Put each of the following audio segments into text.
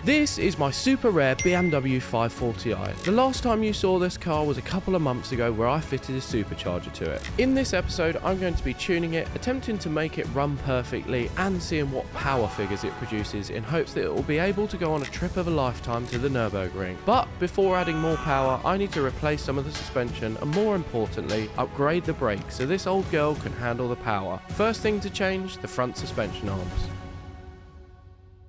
This is my super rare BMW 540i. The last time you saw this car was a couple of months ago where I fitted a supercharger to it. In this episode, I'm going to be tuning it, attempting to make it run perfectly and seeing what power figures it produces in hopes that it will be able to go on a trip of a lifetime to the Nürburgring. But before adding more power, I need to replace some of the suspension and more importantly, upgrade the brakes so this old girl can handle the power. First thing to change, the front suspension arms.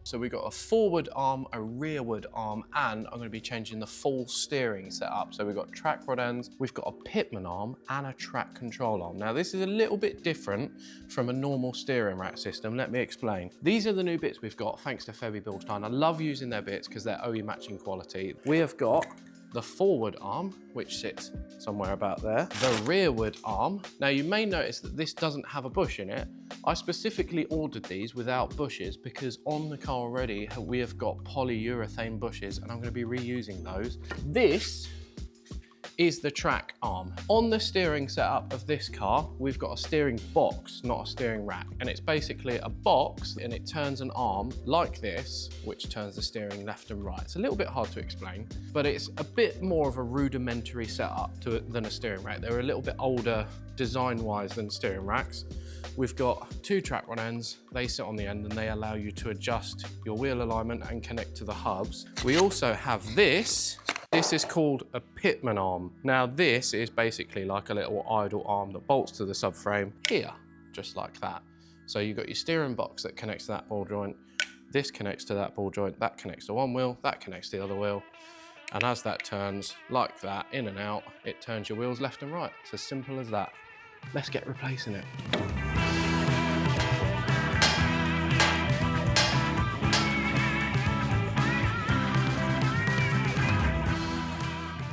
So we've got a forward arm, a rearward arm, and I'm going to be changing the full steering setup. So we've got track rod ends, we've got a pitman arm and a track control arm. Now this is a little bit different from a normal steering rack system. Let me explain. These are the new bits we've got thanks to Febby Bilstein. I love using their bits because they're OE matching quality. We have got the forward arm, which sits somewhere about there. The rearward arm. Now you may notice that this doesn't have a bush in it. I specifically ordered these without bushes because on the car already we have got polyurethane bushes and I'm going to be reusing those. This is the track arm. On the steering setup of this car, we've got a steering box, not a steering rack. And it's basically a box and it turns an arm like this, which turns the steering left and right. It's a little bit hard to explain, but it's a bit more of a rudimentary setup than a steering rack. They're a little bit older design-wise than steering racks. We've got two track rod ends. They sit on the end and they allow you to adjust your wheel alignment and connect to the hubs. We also have this. This is called a pitman arm. Now this is basically like a little idle arm that bolts to the subframe here, just like that. So you've got your steering box that connects to that ball joint. This connects to that ball joint, that connects to one wheel, that connects to the other wheel. And as that turns like that, in and out, it turns your wheels left and right. It's as simple as that. Let's get replacing it.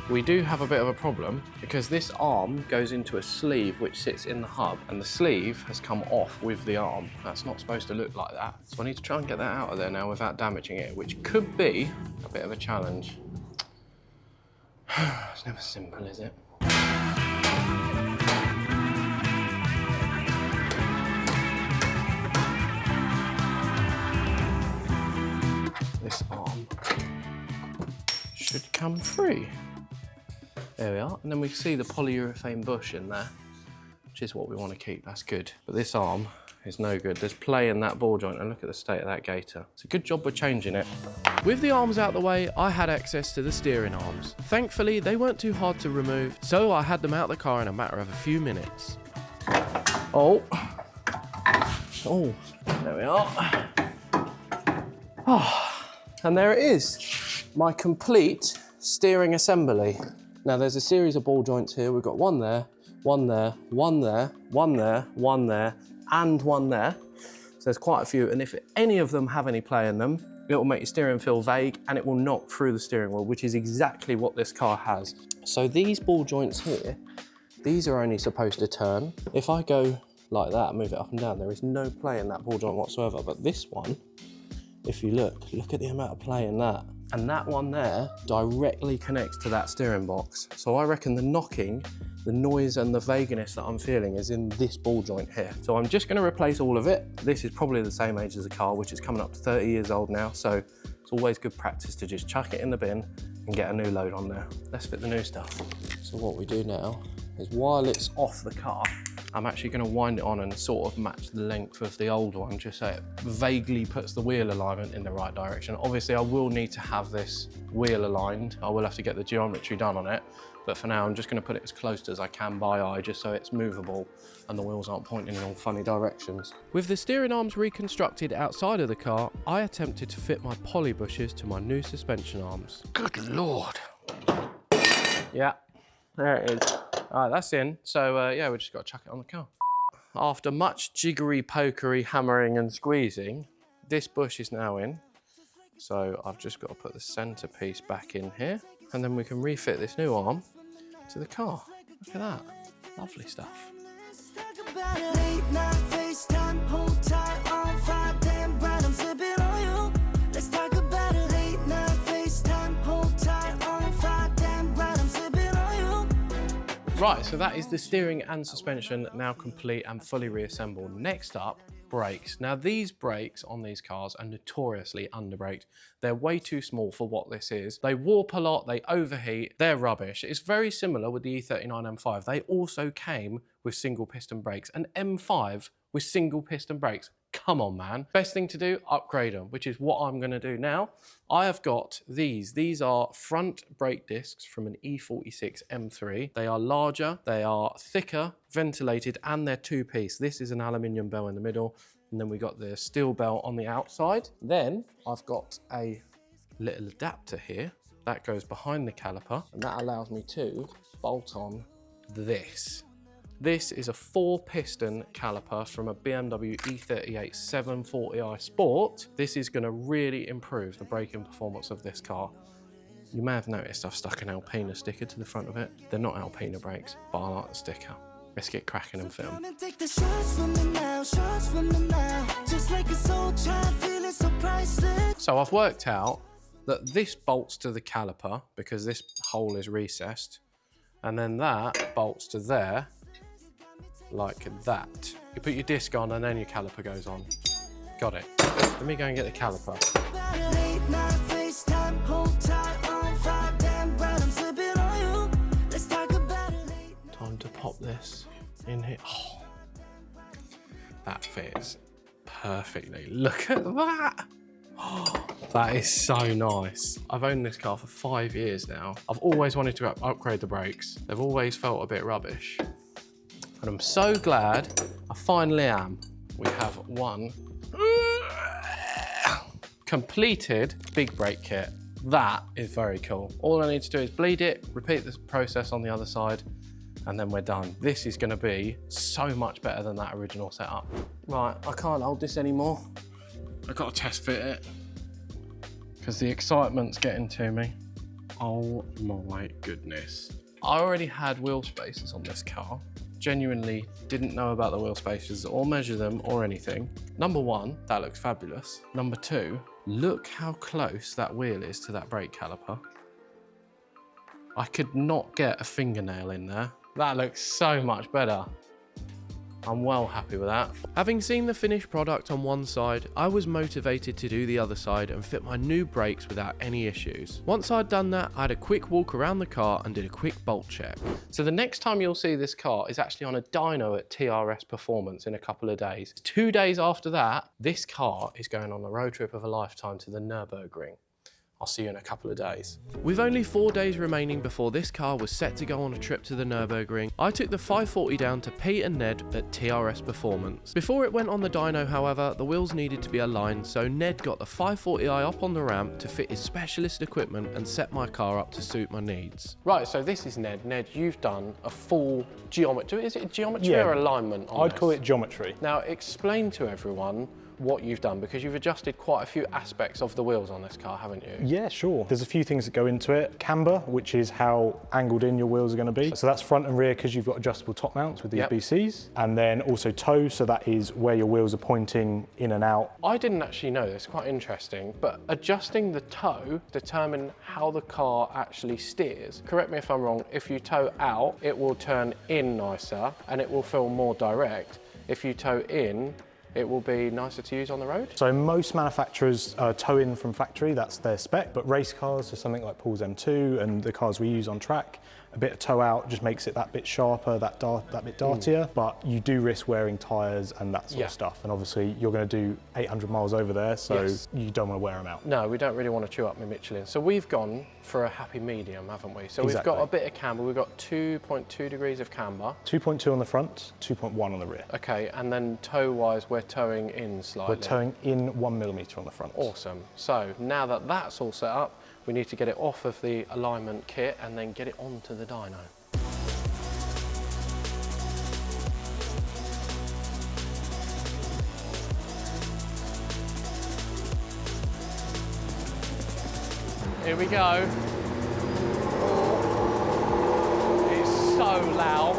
We do have a bit of a problem because this arm goes into a sleeve which sits in the hub and the sleeve has come off with the arm. That's not supposed to look like that. So I need to try and get that out of there now without damaging it, which could be a bit of a challenge. It's never simple, is it? This arm should come free. There we are, and then we see the polyurethane bush in there, which is what we want to keep, that's good. But this arm is no good. There's play in that ball joint, and look at the state of that gator. It's a good job we're changing it. With the arms out the way, I had access to the steering arms. Thankfully, they weren't too hard to remove, so I had them out of the car in a matter of a few minutes. Oh, there we are. Oh, and there it is, my complete steering assembly. Now there's a series of ball joints here. We've got one there, one there, one there, one there, one there, and one there. So there's quite a few, and if any of them have any play in them, it will make your steering feel vague and it will knock through the steering wheel, which is exactly what this car has. So these ball joints here, these are only supposed to turn. If I go like that and move it up and down, there is no play in that ball joint whatsoever. But this one, if you look at the amount of play in that. And that one there directly connects to that steering box. So I reckon the knocking, the noise and the vagueness that I'm feeling is in this ball joint here. So I'm just gonna replace all of it. This is probably the same age as the car, which is coming up to 30 years old now. So it's always good practice to just chuck it in the bin and get a new load on there. Let's fit the new stuff. So what we do now is while it's off the car, I'm actually going to wind it on and sort of match the length of the old one, just so it vaguely puts the wheel alignment in the right direction. Obviously, I will need to have this wheel aligned. I will have to get the geometry done on it. But for now, I'm just going to put it as close as I can by eye, just so it's movable and the wheels aren't pointing in all funny directions. With the steering arms reconstructed outside of the car, I attempted to fit my poly bushes to my new suspension arms. Good Lord. Yeah, there it is. All right, that's in. So yeah, we just got to chuck it on the car. After much jiggery pokery, hammering and squeezing, this bush is now in. So I've just got to put the center piece back in here and then we can refit this new arm to the car. Look at that, lovely stuff. Right, so that is the steering and suspension now complete and fully reassembled. Next up, brakes. Now these brakes on these cars are notoriously underbraked. They're way too small for what this is. They warp a lot, they overheat, they're rubbish. It's very similar with the E39 M5. They also came with single piston brakes, an M5 with single piston brakes. Come on, man. Best thing to do, upgrade them, which is what I'm gonna do now. I have got these. These are front brake discs from an E46 M3. They are larger, they are thicker, ventilated, and they're two-piece. This is an aluminium bell in the middle, and then we got the steel bell on the outside. Then I've got a little adapter here that goes behind the caliper, and that allows me to bolt on this. This is a 4-piston caliper from a BMW E38 740i Sport. This is going to really improve the braking performance of this car. You may have noticed I've stuck an Alpina sticker to the front of it. They're not Alpina brakes, but I like the sticker. Let's get cracking and film. So I've worked out that this bolts to the caliper because this hole is recessed, and then that bolts to there, like that. You put your disc on and then your caliper goes on. Got it. Let me go and get the caliper. Time to pop this in here. Oh, that fits perfectly. Look at that. Oh, that is so nice. I've owned this car for 5 years now. I've always wanted to upgrade the brakes. They've always felt a bit rubbish. And I'm so glad I finally am. We have one completed big brake kit. That is very cool. All I need to do is bleed it, repeat this process on the other side, and then we're done. This is gonna be so much better than that original setup. Right, I can't hold this anymore. I've got to test fit it because the excitement's getting to me. Oh my goodness. I already had wheel spacers on this car. Genuinely didn't know about the wheel spacers or measure them or anything. Number one, that looks fabulous. Number two, look how close that wheel is to that brake caliper. I could not get a fingernail in there. That looks so much better. I'm well happy with that. Having seen the finished product on one side, I was motivated to do the other side and fit my new brakes without any issues. Once I'd done that, I had a quick walk around the car and did a quick bolt check. So the next time you'll see this car is actually on a dyno at TRS Performance in a couple of days. 2 days after that, this car is going on the road trip of a lifetime to the Nürburgring. I'll see you in a couple of days. With only 4 days remaining before this car was set to go on a trip to the Nürburgring, I took the 540 down to Pete and Ned at TRS Performance. Before it went on the dyno, however, the wheels needed to be aligned, so Ned got the 540i up on the ramp to fit his specialist equipment and set my car up to suit my needs. Right, so this is Ned. Ned, you've done a full geometry. Is it geometry or alignment on I'd call it geometry. Now, explain to everyone what you've done, because you've adjusted quite a few aspects of the wheels on this car, haven't you? Yeah, sure. There's a few things that go into it. Camber, which is how angled in your wheels are going to be. So that's front and rear because you've got adjustable top mounts with these BCs. And then also toe, so that is where your wheels are pointing in and out. I didn't actually know this, quite interesting, but adjusting the toe determine how the car actually steers. Correct me if I'm wrong, if you toe out, it will turn in nicer and it will feel more direct. If you toe in, it will be nicer to use on the road? So most manufacturers toe in from factory, that's their spec, but race cars, so something like Paul's M2 and the cars we use on track, a bit of toe out just makes it that bit sharper, that bit dartier, but you do risk wearing tyres and that sort of stuff. And obviously you're going to do 800 miles over there, so you don't want to wear them out. No, we don't really want to chew up my Michelin. So we've gone for a happy medium, haven't we? So we've got a bit of camber, we've got 2.2 degrees of camber. 2.2 on the front, 2.1 on the rear. Okay, and then toe-wise, we're towing in slightly. We're towing in 1 millimetre on the front. Awesome. So now that that's all set up, we need to get it off of the alignment kit and then get it onto the dyno. Here we go. It's so loud.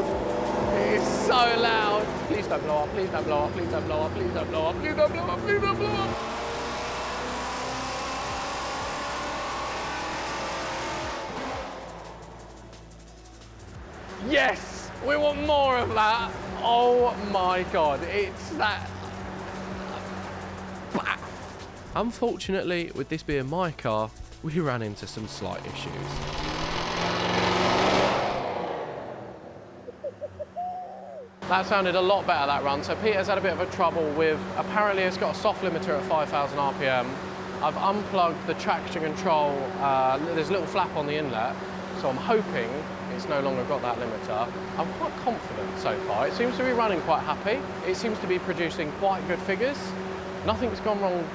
It is so loud. Please don't blow up, please don't blow up, please don't blow up, please don't blow up, please don't blow up, please don't blow up. Yes, we want more of that. Oh my God, it's that. Unfortunately, with this being my car, we ran into some slight issues. That sounded a lot better, that run. So Peter's had a bit of a trouble with, apparently it's got a soft limiter at 5,000 RPM. I've unplugged the traction control, there's a little flap on the inlet, so I'm hoping it's no longer got that limiter. I'm quite confident so far. It seems to be running quite happy. It seems to be producing quite good figures. Nothing's gone wrong.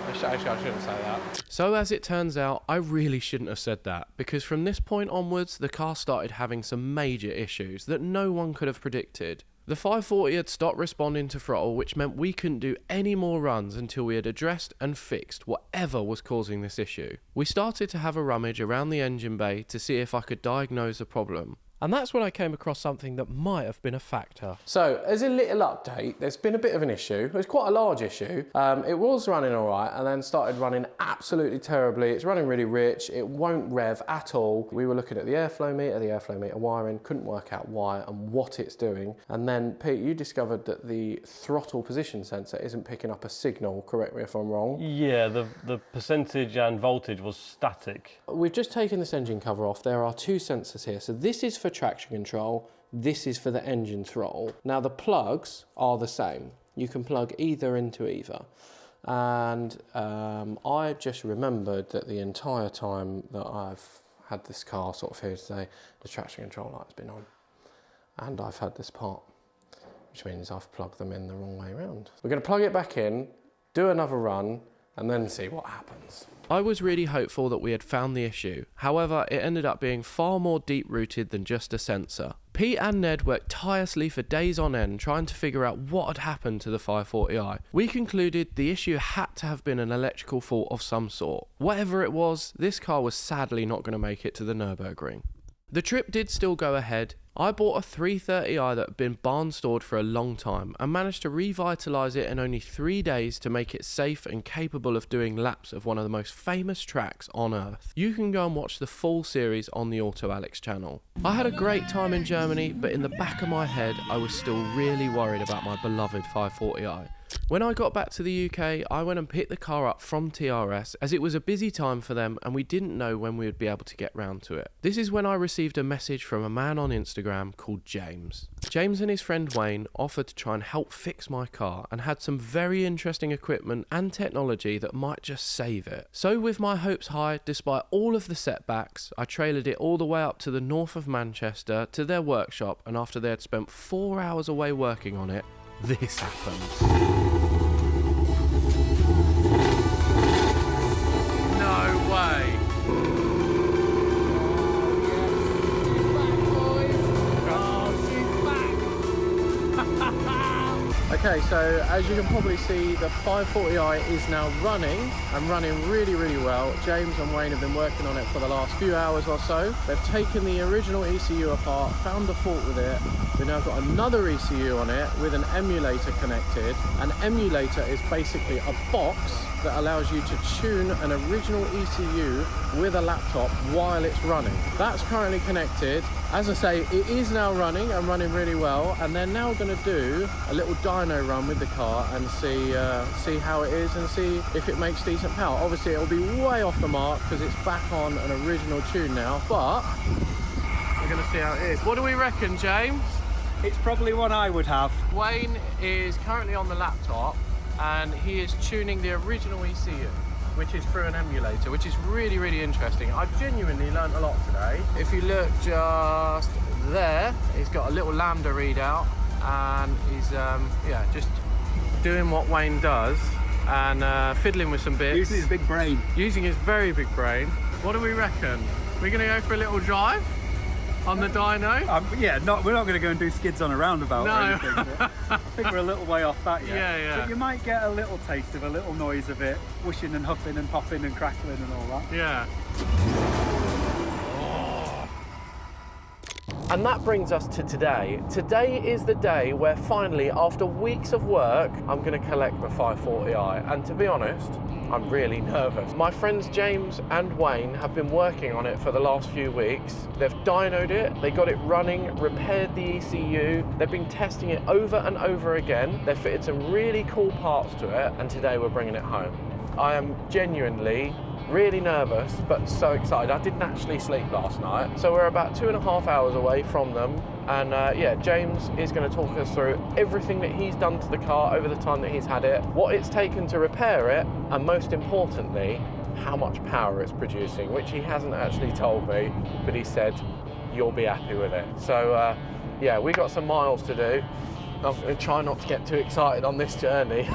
Actually, I shouldn't say that. So as it turns out, I really shouldn't have said that, because from this point onwards, the car started having some major issues that no one could have predicted. The 540 had stopped responding to throttle, which meant we couldn't do any more runs until we had addressed and fixed whatever was causing this issue. We started to have a rummage around the engine bay to see if I could diagnose the problem. And that's when I came across something that might have been a factor. So, as a little update, there's been a bit of an issue. It's quite a large issue. It was running all right and then started running absolutely terribly. It's running really rich. It won't rev at all. We were looking at the airflow meter wiring, couldn't work out why and what it's doing. And then, Pete, you discovered that the throttle position sensor isn't picking up a signal, correct me if I'm wrong. Yeah, the percentage and voltage was static. We've just taken this engine cover off. There are two sensors here. So this is for traction control, this is for the engine throttle. Now the plugs are the same. You can plug either into either. And I just remembered that the entire time that I've had this car sort of here today, the traction control light's been on. And I've had this part, which means I've plugged them in the wrong way around. We're going to plug it back in, do another run, and then see what happens. I was really hopeful that we had found the issue. However, it ended up being far more deep-rooted than just a sensor. Pete and Ned worked tirelessly for days on end trying to figure out what had happened to the 540i. We concluded the issue had to have been an electrical fault of some sort. Whatever it was, this car was sadly not going to make it to the Nürburgring. The trip did still go ahead. I bought a 330i that had been barn stored for a long time and managed to revitalise it in only 3 days to make it safe and capable of doing laps of one of the most famous tracks on earth. You can go and watch the full series on the Auto Alex channel. I had a great time in Germany, but in the back of my head I was still really worried about my beloved 540i. When I got back to the UK, I went and picked the car up from TRS as it was a busy time for them and we didn't know when we would be able to get round to it. This is when I received a message from a man on Instagram called James. James and his friend Wayne offered to try and help fix my car and had some very interesting equipment and technology that might just save it. So with my hopes high, despite all of the setbacks, I trailered it all the way up to the north of Manchester to their workshop, and after they had spent 4 hours away working on it, this happened. No way. Okay, so as you can probably see, the 540i is now running and running really, really well. James and Wayne have been working on it for the last few hours or so. They've taken the original ECU apart, found the fault with it. We've now got another ECU on it with an emulator connected. An emulator is basically a box that allows you to tune an original ECU with a laptop while it's running. That's currently connected. As I say, it is now running and running really well, and they're now going to do a little dyno run with the car and see how it is and see if it makes decent power. Obviously it'll be way off the mark because it's back on an original tune now, but we're going to see how it is. What do we reckon, James? It's probably one I would have. Wayne is currently on the laptop and he is tuning the original ECU, which is through an emulator, which is really, really interesting. I've genuinely learned a lot today. If you look just there, he's got a little lambda readout and he's just doing what Wayne does and fiddling with some bits. Using his big brain. Using his very big brain. What do we reckon? We're gonna go for a little drive on the dyno? Yeah, we're not going to go and do skids on a roundabout or anything. I think we're a little way off that yet. Yeah. But you might get a little taste of a little noise of it, whooshing and huffing and popping and crackling and all that. Yeah. And that brings us to today. Today is the day where finally, after weeks of work, I'm going to collect the 540i. And to be honest, I'm really nervous. My friends James and Wayne have been working on it for the last few weeks. They've dynoed it, they got it running, repaired the ECU. They've been testing it over and over again. They've fitted some really cool parts to it, and today we're bringing it home. I am genuinely really nervous, but so excited. I didn't actually sleep last night. So we're about 2.5 hours away from them. And yeah, James is going to talk us through everything that he's done to the car over the time that he's had it, what it's taken to repair it, and most importantly, how much power it's producing, which he hasn't actually told me, but he said, you'll be happy with it. So yeah, we got some miles to do. I'm going to try not to get too excited on this journey.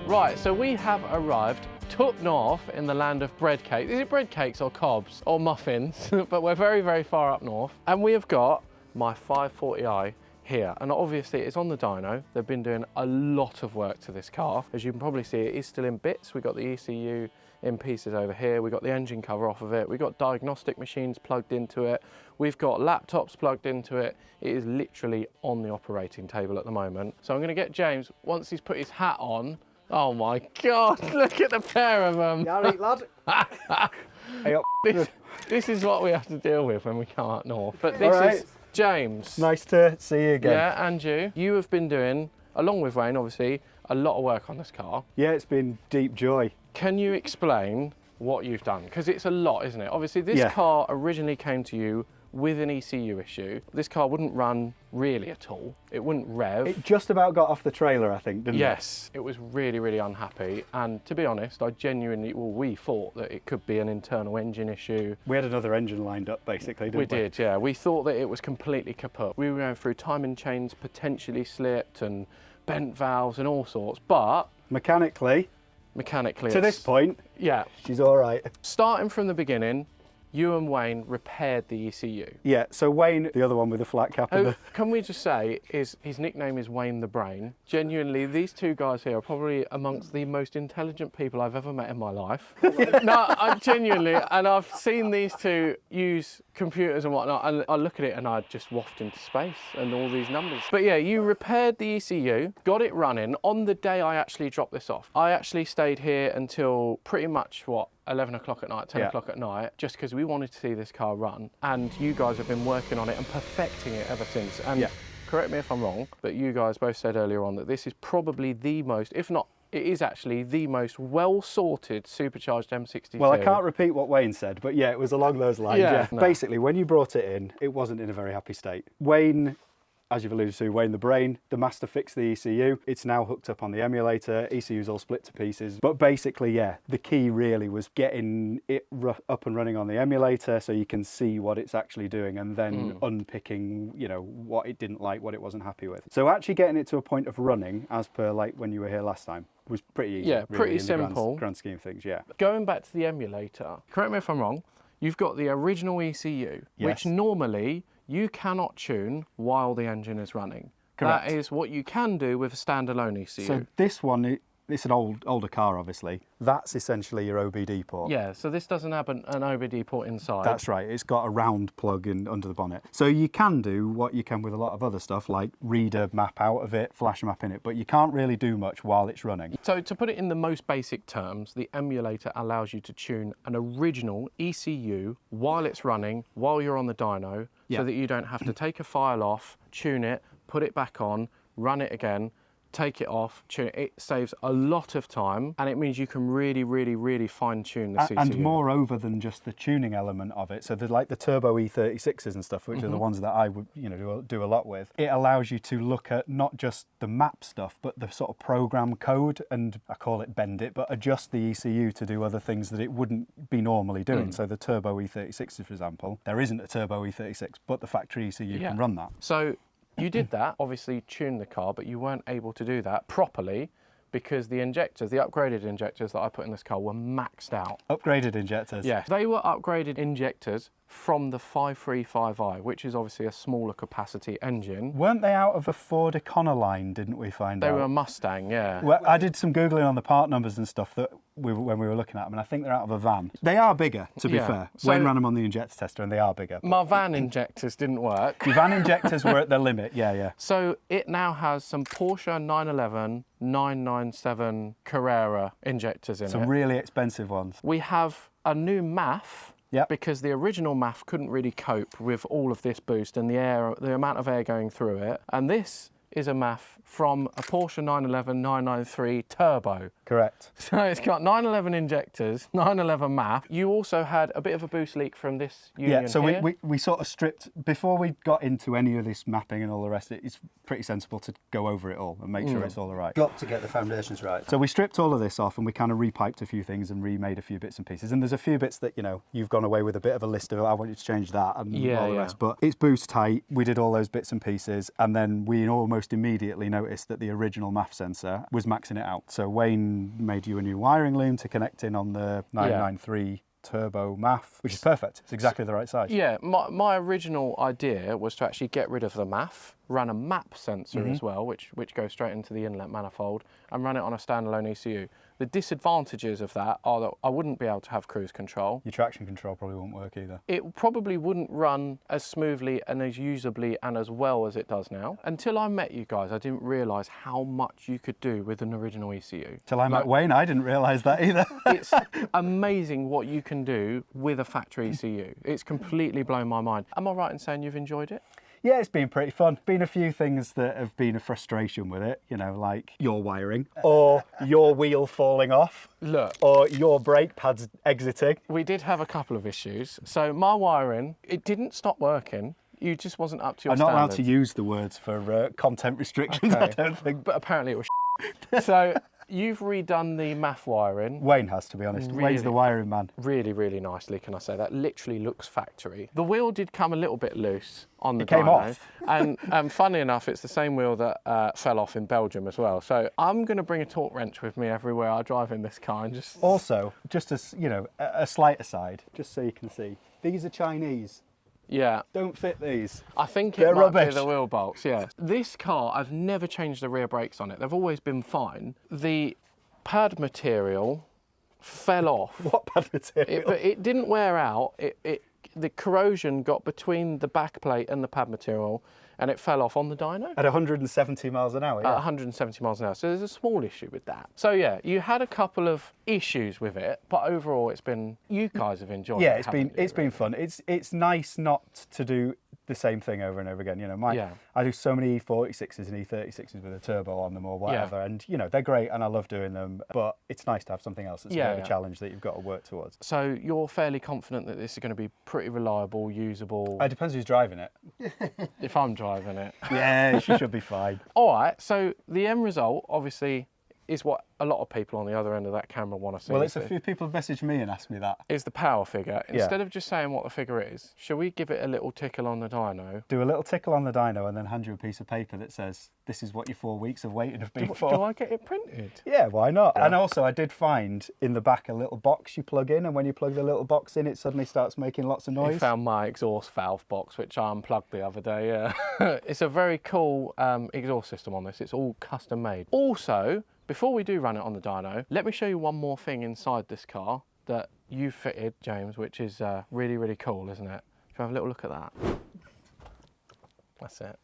Right, so we have arrived up north in the land of bread cakes. Is it bread cakes or cobs or muffins? But we're very, very far up north. And we have got my 540i here. And obviously it's on the dyno. They've been doing a lot of work to this car. As you can probably see, it is still in bits. We've got the ECU in pieces over here. We've got the engine cover off of it. We've got diagnostic machines plugged into it. We've got laptops plugged into it. It is literally on the operating table at the moment. So I'm gonna get James, once he's put his hat on, oh my God, look at the pair of them. Yeah, right, lad. Hey up. This is what we have to deal with when we come up north. But this is James. Nice to see you again. Yeah, and you. You have been doing, along with Wayne, obviously, a lot of work on this car. Yeah, it's been deep joy. Can you explain what you've done? Because it's a lot, isn't it? Obviously, this car originally came to you with an ECU issue. This car wouldn't run really at all. It wouldn't rev. It just about got off the trailer, I think, didn't it? Yes, it was really, really unhappy. And to be honest, I genuinely, well, we thought that it could be an internal engine issue. We had another engine lined up, basically, didn't we? We did, yeah. We thought that it was completely kaput. We were going through timing chains potentially slipped and bent valves and all sorts, but Mechanically, to this point, yeah, she's all right. Starting from the beginning, you and Wayne repaired the ECU. Yeah, so Wayne, the other one with the flat cap. Who, can we just say, his nickname is Wayne the Brain. Genuinely, these two guys here are probably amongst the most intelligent people I've ever met in my life. No, I genuinely, and I've seen these two use computers and whatnot, and I look at it and I just waft into space and all these numbers. But yeah, you repaired the ECU, got it running. On the day I actually dropped this off, I actually stayed here until pretty much, 11 o'clock at night, 10 o'clock at night, just because we wanted to see this car run. And you guys have been working on it and perfecting it ever since. And correct me if I'm wrong, but you guys both said earlier on that this is probably the most, if not, it is actually the most well-sorted supercharged M62. Well, I can't repeat what Wayne said, but yeah, it was along those lines. Yeah. No. Basically, when you brought it in, it wasn't in a very happy state. Wayne, as you've alluded to, Wayne the Brain, the master fixed the ECU. It's now hooked up on the emulator. ECU's all split to pieces. But basically, yeah, the key really was getting it up and running on the emulator so you can see what it's actually doing, and then unpicking, you know, what it didn't like, what it wasn't happy with. So actually getting it to a point of running, as per like when you were here last time, was pretty easy. Yeah, really, pretty in the simple. grand scheme of things, yeah. Going back to the emulator, correct me if I'm wrong, you've got the original ECU, which normally you cannot tune while the engine is running. Correct. That is what you can do with a standalone ECU. So this one, it's an older car, obviously. That's essentially your OBD port. Yeah, so this doesn't have an OBD port inside. That's right. It's got a round plug in under the bonnet. So you can do what you can with a lot of other stuff, like read a map out of it, flash a map in it, but you can't really do much while it's running. So to put it in the most basic terms, the emulator allows you to tune an original ECU while it's running, while you're on the dyno, so that you don't have to take a file off, tune it, put it back on, run it again, take it off, tune it. It saves a lot of time, and it means you can really, really, really fine tune the ECU. And moreover than just the tuning element of it, so there's like the turbo E36s and stuff, which are the ones that I would, you know, do a lot with. It allows you to look at not just the map stuff, but the sort of program code, and I call it bend it, but adjust the ECU to do other things that it wouldn't be normally doing. So the turbo E36, for example, there isn't a turbo E36, but the factory ECU can run that. So you did that, obviously tuned the car, but you weren't able to do that properly because the injectors, the upgraded injectors that I put in this car were maxed out. Upgraded injectors? Yeah, they were upgraded injectors from the 535i, which is obviously a smaller capacity engine. Weren't they out of a Ford Econoline, didn't we find out? They were a Mustang, yeah. Well, I did some Googling on the part numbers and stuff when we were looking at them, and I think they're out of a van. They are bigger, to be fair. So- Wayne ran them on the injector tester, and they are bigger. My van injectors didn't work. Your van injectors were at their limit, yeah. So it now has some Porsche 911, 997 Carrera injectors in Some it. really expensive ones. We have a new MAF. Yep. Because the original MAF couldn't really cope with all of this boost and the amount of air going through it. And this is a MAF from a Porsche 911 993 Turbo. Correct. So it's got 911 injectors, 911 MAF. You also had a bit of a boost leak from this union Yeah, so here. we sort of stripped, before we got into any of this mapping and all the rest, it's pretty sensible to go over it all and make sure it's all right. Got to get the foundations right. So we stripped all of this off and we kind of repiped a few things and remade a few bits and pieces. And there's a few bits that, you know, you've gone away with a bit of a list of, I want you to change that and all the rest. But it's boost tight. We did all those bits and pieces. And then we almost immediately noticed that the original MAF sensor was maxing it out. So Wayne made you a new wiring loom to connect in on the 993 Turbo MAF, which is perfect. It's exactly the right size. Yeah, my original idea was to actually get rid of the MAF, run a map sensor as well, which goes straight into the inlet manifold, and run it on a standalone ECU. The disadvantages of that are that I wouldn't be able to have cruise control. Your traction control probably won't work either. It probably wouldn't run as smoothly and as usably and as well as it does now. Until I met you guys, I didn't realise how much you could do with an original ECU. Till I met Wayne, I didn't realise that either. It's amazing what you can do with a factory ECU. It's completely blown my mind. Am I right in saying you've enjoyed it? Yeah, it's been pretty fun. Been a few things that have been a frustration with it, you know, like your wiring, or your wheel falling off, Look, or your brake pads exiting. we did have a couple of issues. So my wiring, it didn't stop working. You just wasn't up to your I'm not allowed standards. to use the words for content restrictions, I Okay. don't think. But apparently it was So you've redone the MAF wiring. Wayne has, to be honest. Wayne's the wiring man. Really, really nicely, can I say that? Literally looks factory. The wheel did come a little bit loose on the It came dyno. off. And funny enough, it's the same wheel that fell off in Belgium as well. So I'm going to bring a torque wrench with me everywhere I drive in this car and just... Also, just as, you know, a slight aside, just so you can see, these are Chinese. Yeah, Don't fit these. I think it They're might rubbish. be the wheel bolts, yeah. This car, I've never changed the rear brakes on it. They've always been fine. The pad material fell off. What pad material? But it didn't wear out. The corrosion got between the back plate and the pad material, and it fell off on the dyno. At 170 miles an hour, At yeah. 170 miles an hour. So there's a small issue with that. So yeah, you had a couple of issues with it, but overall it's been, you guys have enjoyed Yeah, it. it's been fun. It's nice not to do the same thing over and over again. You know, I do so many E46s and E36s with a turbo on them or whatever, and you know they're great and I love doing them. But it's nice to have something else that's a bit of a challenge that you've got to work towards. So you're fairly confident that this is going to be pretty reliable, usable. It depends who's driving it. If I'm driving it. Yeah, she should be fine. All right. So the end result, obviously, is what a lot of people on the other end of that camera want to see. Well, it's a few people have messaged me and asked me that. Is the power figure. Yeah. Instead of just saying what the figure is, shall we give it a little tickle on the dyno? Do a little tickle on the dyno and then hand you a piece of paper that says, this is what your 4 weeks of waiting have been for. Do I get it printed? Yeah, why not? And also I did find in the back a little box you plug in, and when you plug the little box in, it suddenly starts making lots of I noise. found my exhaust valve box, which I unplugged the other day, yeah. It's a very cool exhaust system on this. It's all custom made. Also, before we do run it on the dyno, let me show you one more thing inside this car that you fitted, James, which is really, really cool, isn't it? Shall we have a little look at that? That's it.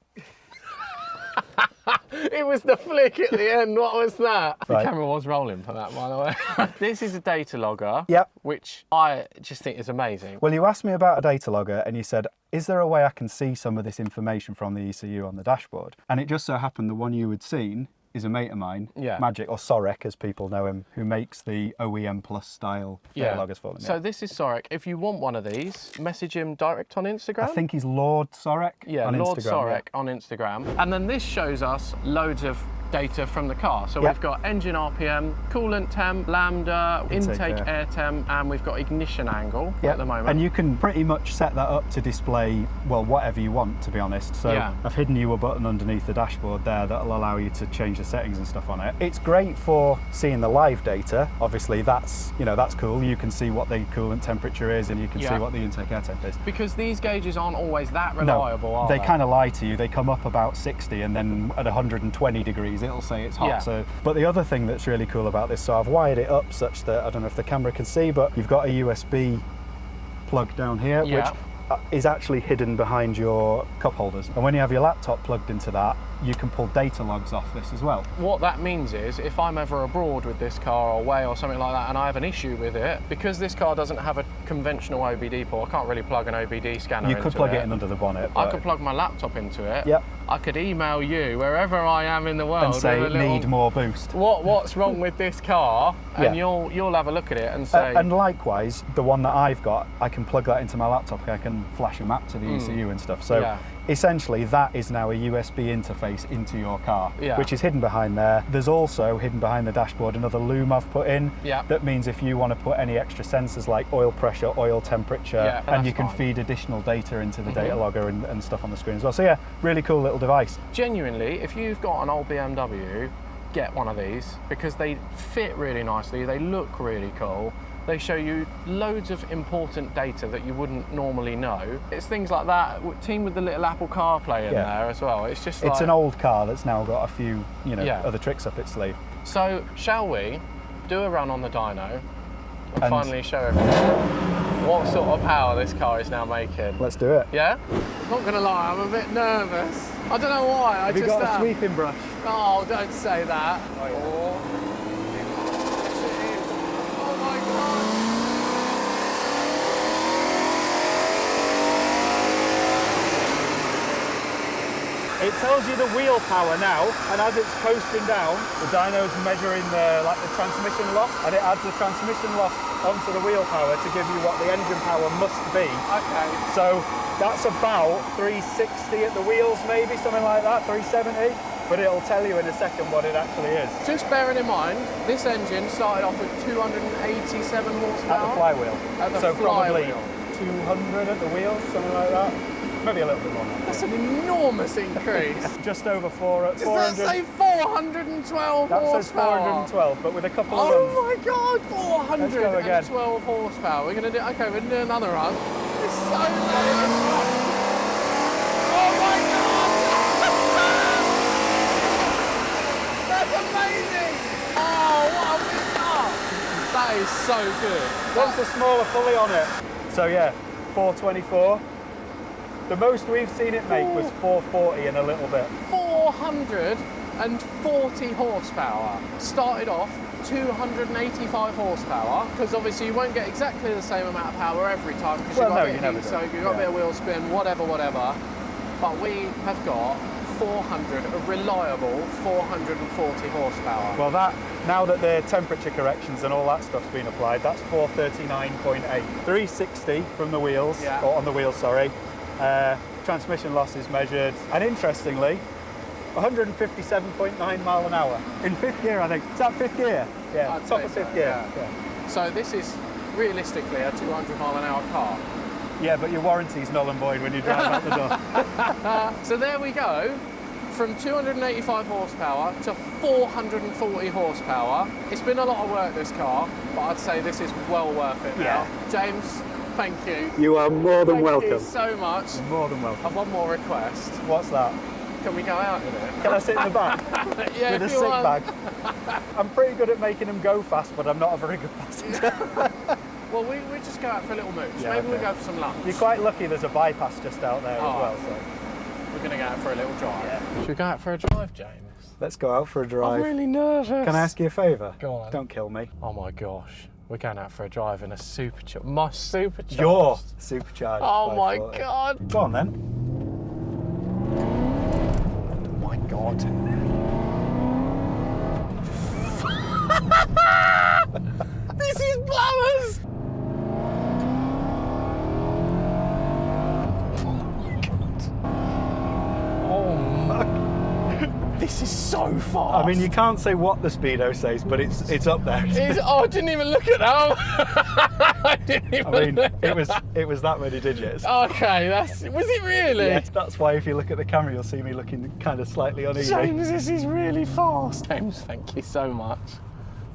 It was the flick at the end. What was that? Right. The camera was rolling for that, by the way. This is a data logger, Yep. which I just think is amazing. Well, you asked me about a data logger and you said, is there a way I can see some of this information from the ECU on the dashboard? And it just so happened the one you had seen is a mate of mine, Yeah. Magic, or Sorek as people know him, who makes the OEM Plus style data loggers for them. So yeah. this is Sorek. If you want one of these, message him direct on Instagram. I think he's Lord Sorek Yeah, on Lord Instagram. Sorek on Instagram. And then this shows us loads of data from the car. So Yep. we've got engine RPM, coolant temp, lambda, intake air. air temp, and we've got ignition angle at the moment. And you can pretty much set that up to display, well, whatever you want, to be honest. So Yeah. I've hidden you a button underneath the dashboard there that'll allow you to change the settings and stuff on it. It's great for seeing the live data. Obviously, that's cool. You can see what the coolant temperature is, and you can see what the intake air temp is. Because these gauges aren't always that reliable, are they kind of lie to you. They come up about 60, and then at 120 degrees, it'll say it's hot. Yeah. So, but the other thing that's really cool about this, so I've wired it up such that, I don't know if the camera can see, but you've got a USB plug down here, Yeah. which is actually hidden behind your cup holders. And when you have your laptop plugged into that, you can pull data logs off this as well. What that means is, if I'm ever abroad with this car or away or something like that, and I have an issue with it, because this car doesn't have a conventional OBD port, I can't really plug an OBD scanner into it. You could plug it in under the bonnet. I could plug my laptop into it. Yep. I could email you wherever I am in the world and say, with a little, need more boost. What's wrong with this car? And Yeah. you'll have a look at it and say. And likewise, the one that I've got, I can plug that into my laptop. I can flash a map to the ECU and stuff. So Yeah. essentially, that is now a USB interface into your car, Yeah. which is hidden behind there. There's also hidden behind the dashboard another loom I've put in. Yeah. That means if you want to put any extra sensors like oil pressure, oil temperature, Yeah, and you that's can fine. feed additional data into the data logger and stuff on the screen as well. So yeah, really cool little device. Genuinely, if you've got an old BMW, get one of these because they fit really nicely, they look really cool, they show you loads of important data that you wouldn't normally know. It's things like that, teamed with the little Apple CarPlay in Yeah. there as well. It's just It's like, an old car that's now got a few, Yeah. other tricks up its sleeve. So, shall we do a run on the dyno and And- finally show everyone what sort of power this car is now making? Let's do it. Yeah? Not gonna lie, I'm a bit nervous. I don't know why, Have you got a sweeping brush? Oh, don't say that. Oh my God. It tells you the wheel power now, and as it's coasting down, the dyno's measuring the transmission loss, and it adds the transmission loss onto the wheel power to give you what the engine power must be. Okay. So that's about 360 at the wheels, maybe something like that, 370. But it'll tell you in a second what it actually is. Just bearing in mind, this engine started off with 287 horsepower. At the flywheel. At the so probably flywheel. 200 at the wheels, something like that. Maybe a little bit more. That's an enormous increase. Just over 400. Does that say 412 That horsepower? says 412, but with a couple of Oh runs. my God, Let's go again. 412 horsepower. We're gonna do, okay, we're gonna do another run. It's so loud. Oh my God! That's amazing! Oh, what a pickup! That is so good. What's the smaller pulley on it? So yeah, 424. The most we've seen it make was 440 and a little bit. 440 horsepower. Started off 285 horsepower, because obviously you won't get exactly the same amount of power every time because Well, you've got no, a you bit never of heat do. soak, you've got a bit of wheel spin, whatever. But we have got 400, a reliable 440 horsepower. Well, that now that the temperature corrections and all that stuff's been applied, that's 439.8. 360 from the wheels, Yeah. or on the wheels, sorry. Transmission loss is measured, and interestingly, 157.9 mile an hour. In fifth gear, I think. Is that fifth gear? Yeah, I'd top say of fifth so, gear. yeah. So this is realistically a 200 mile an hour car. Yeah, but your warranty's null and void when you drive out the door. So there we go. From 285 horsepower to 440 horsepower. It's been a lot of work, this car, but I'd say this is well worth it now. James, thank you. You are more than Thank welcome. you so much. More than welcome. I've one more request. What's that? Can we go out in it? Can I sit in the back? Yeah, With a if you sick want. bag. I'm pretty good at making them go fast, but I'm not a very good passenger. Well, we just go out for a little mooch. Yeah, Maybe we'll okay. go for some lunch. You're quite lucky there's a bypass just out there Oh. as well. So We're going to go out for a little drive. Should we go out for a drive, James? let's go out for a drive. I'm really nervous. Can I ask you a favour? Go on. Don't kill me. Oh my gosh. We're going out for a drive in a supercharged. My supercharged. Your supercharged. Oh my 540. God. Go on then. Oh my God. This is blowers. Oh my. This is so fast. I mean, you can't say what the speedo says, but it's up there. Oh, I didn't even look at that. I didn't even I mean, look. it was that many digits. Okay, was it really? Yes, that's why if you look at the camera, you'll see me looking kind of slightly uneasy. James, this is really fast. James, thank you so much.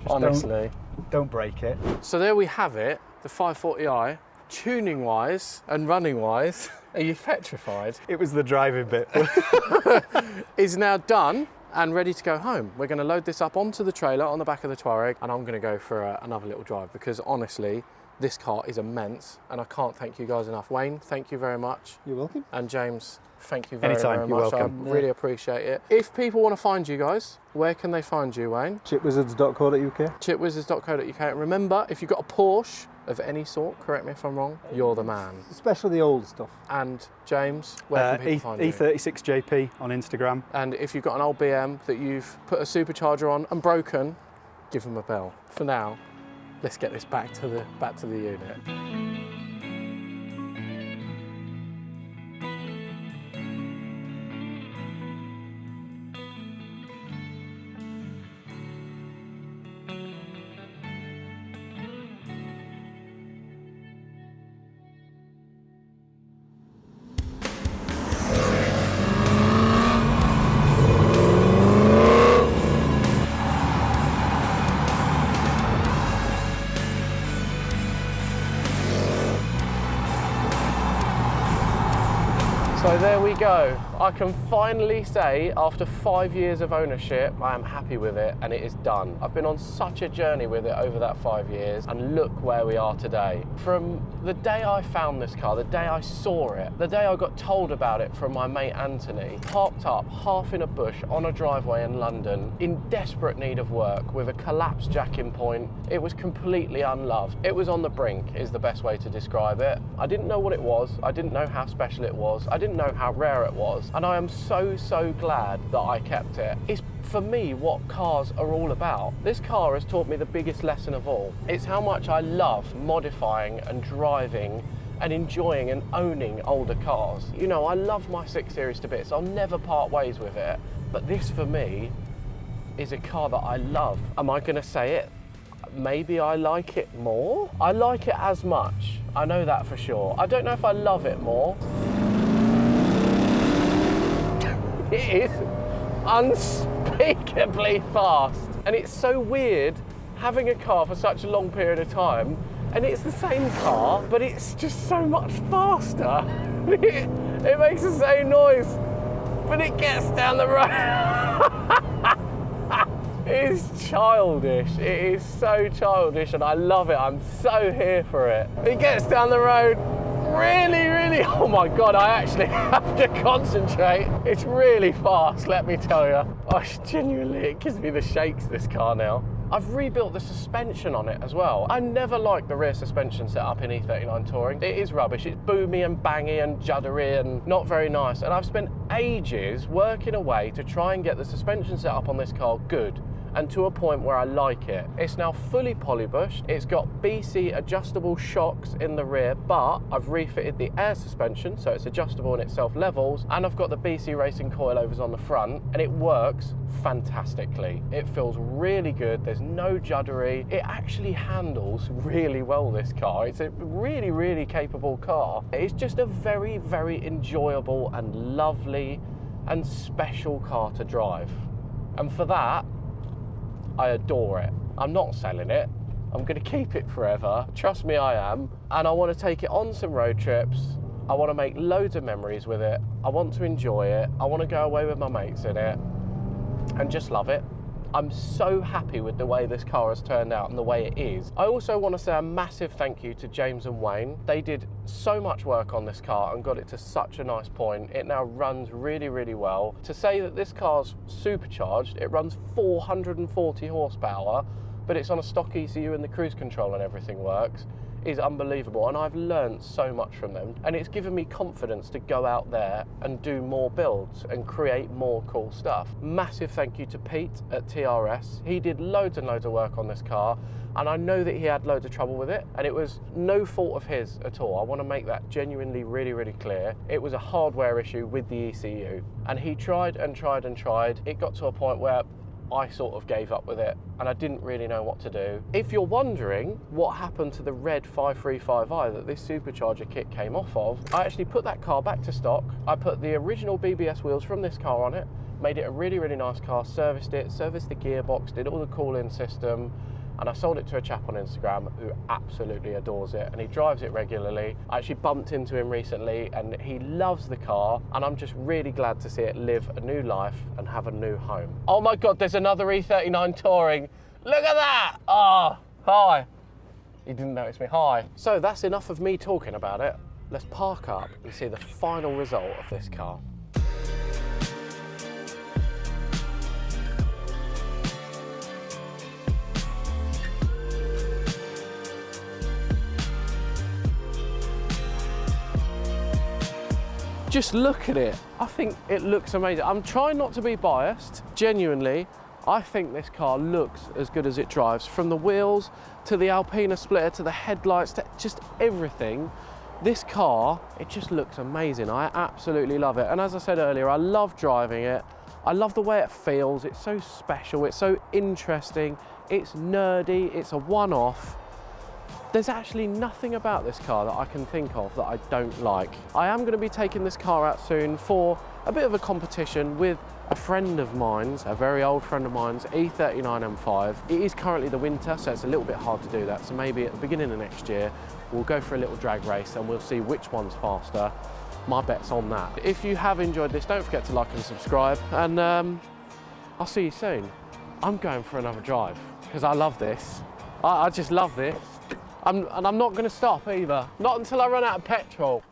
Honestly. Don't break it. So there we have it, the 540i. Tuning wise and running wise, are you petrified? It was the driving bit. Is now done and ready to go home. We're going to load this up onto the trailer on the back of the Touareg, and I'm going to go for another little drive, because honestly, this car is immense and I can't thank you guys enough. Wayne, thank you very much. You're welcome. And James, thank you very, Anytime, very you're much. welcome. I really appreciate it. If people want to find you guys, where can they find you, Wayne? Chipwizards.co.uk. Chipwizards.co.uk. And remember, if you've got a Porsche of any sort, correct me if I'm wrong, you're the man. Especially the old stuff. And James, where can people find you? E36JP on Instagram. And if you've got an old BM that you've put a supercharger on and broken, give them a bell. For now, let's get this back to the unit. So there we go. I can finally say, after 5 years of ownership, I am happy with it and it is done. I've been on such a journey with it over that 5 years, and look where we are today. From the day I found this car, the day I saw it, the day I got told about it from my mate Anthony, parked up half in a bush on a driveway in London, in desperate need of work, with a collapsed jacking point. It was completely unloved. It was on the brink, is the best way to describe it. I didn't know what it was. I didn't know how special it was. I didn't know how rare it was. And I am so glad that I kept it. It's, for me, what cars are all about. This car has taught me the biggest lesson of all. It's how much I love modifying and driving and enjoying and owning older cars. You know, I love my 6 Series to bits. I'll never part ways with it. But this, for me, is a car that I love. Am I gonna say it? Maybe I like it more? I like it as much. I know that for sure. I don't know if I love it more. It is unspeakably fast. And it's so weird having a car for such a long period of time, and it's the same car, but it's just so much faster. It makes the same noise, but it gets down the road. It is childish. It is so childish, and I love it. I'm so here for it. It gets down the road really, oh my God, I actually have to concentrate. It's really fast, let me tell you. Oh, genuinely, it gives me the shakes, this car now. I've rebuilt the suspension on it as well. I never liked the rear suspension setup in E39 Touring. It is rubbish. It's boomy and bangy and juddery and not very nice. And I've spent ages working away to try and get the suspension setup on this car good, and to a point where I like it. It's now fully polybushed. It's got BC adjustable shocks in the rear, but I've refitted the air suspension, so it's adjustable and it self-levels, and I've got the BC racing coilovers on the front, and it works fantastically. It feels really good. There's no juddery. It actually handles really well, this car. It's a really capable car. It's just a very enjoyable and lovely and special car to drive. And for that, I adore it. I'm not selling it. I'm going to keep it forever. Trust me, I am. And I want to take it on some road trips. I want to make loads of memories with it. I want to enjoy it. I want to go away with my mates in it and just love it. I'm so happy with the way this car has turned out and the way it is. I also want to say a massive thank you to James and Wayne. They did so much work on this car and got it to such a nice point. It now runs really well. To say that this car's supercharged, it runs 440 horsepower, but it's on a stock ECU and the cruise control and everything works, is unbelievable, and I've learned so much from them, and it's given me confidence to go out there and do more builds and create more cool stuff. Massive thank you to Pete at TRS. He did loads and loads of work on this car, and I know that he had loads of trouble with it, and it was no fault of his at all. I want to make that genuinely really clear. It was a hardware issue with the ECU, and he tried and tried and tried. It got to a point where I sort of gave up with it, and I didn't really know what to do. If you're wondering what happened to the red 535i that this supercharger kit came off of, I actually put that car back to stock. I put the original BBS wheels from this car on it, made it a really nice car, serviced it, serviced the gearbox, did all the cooling system, and I sold it to a chap on Instagram who absolutely adores it, and he drives it regularly. I actually bumped into him recently, and he loves the car, and I'm just really glad to see it live a new life and have a new home. Oh my God, there's another E39 Touring. Look at that! Oh, hi. You didn't notice me, hi. So that's enough of me talking about it. Let's park up and see the final result of this car. Just look at it. I think it looks amazing. I'm trying not to be biased. Genuinely, I think this car looks as good as it drives. From the wheels, to the Alpina splitter, to the headlights, to just everything. This car, it just looks amazing. I absolutely love it. And as I said earlier, I love driving it. I love the way it feels. It's so special, it's so interesting, it's nerdy, it's a one-off. There's actually nothing about this car that I can think of that I don't like. I am going to be taking this car out soon for a bit of a competition with a friend of mine's, a very old friend of mine's, E39 M5. It is currently the winter, so it's a little bit hard to do that. So maybe at the beginning of next year, we'll go for a little drag race and we'll see which one's faster. My bet's on that. If you have enjoyed this, don't forget to like and subscribe, and I'll see you soon. I'm going for another drive because I love this. I just love this. And I'm not going to stop either. Not until I run out of petrol.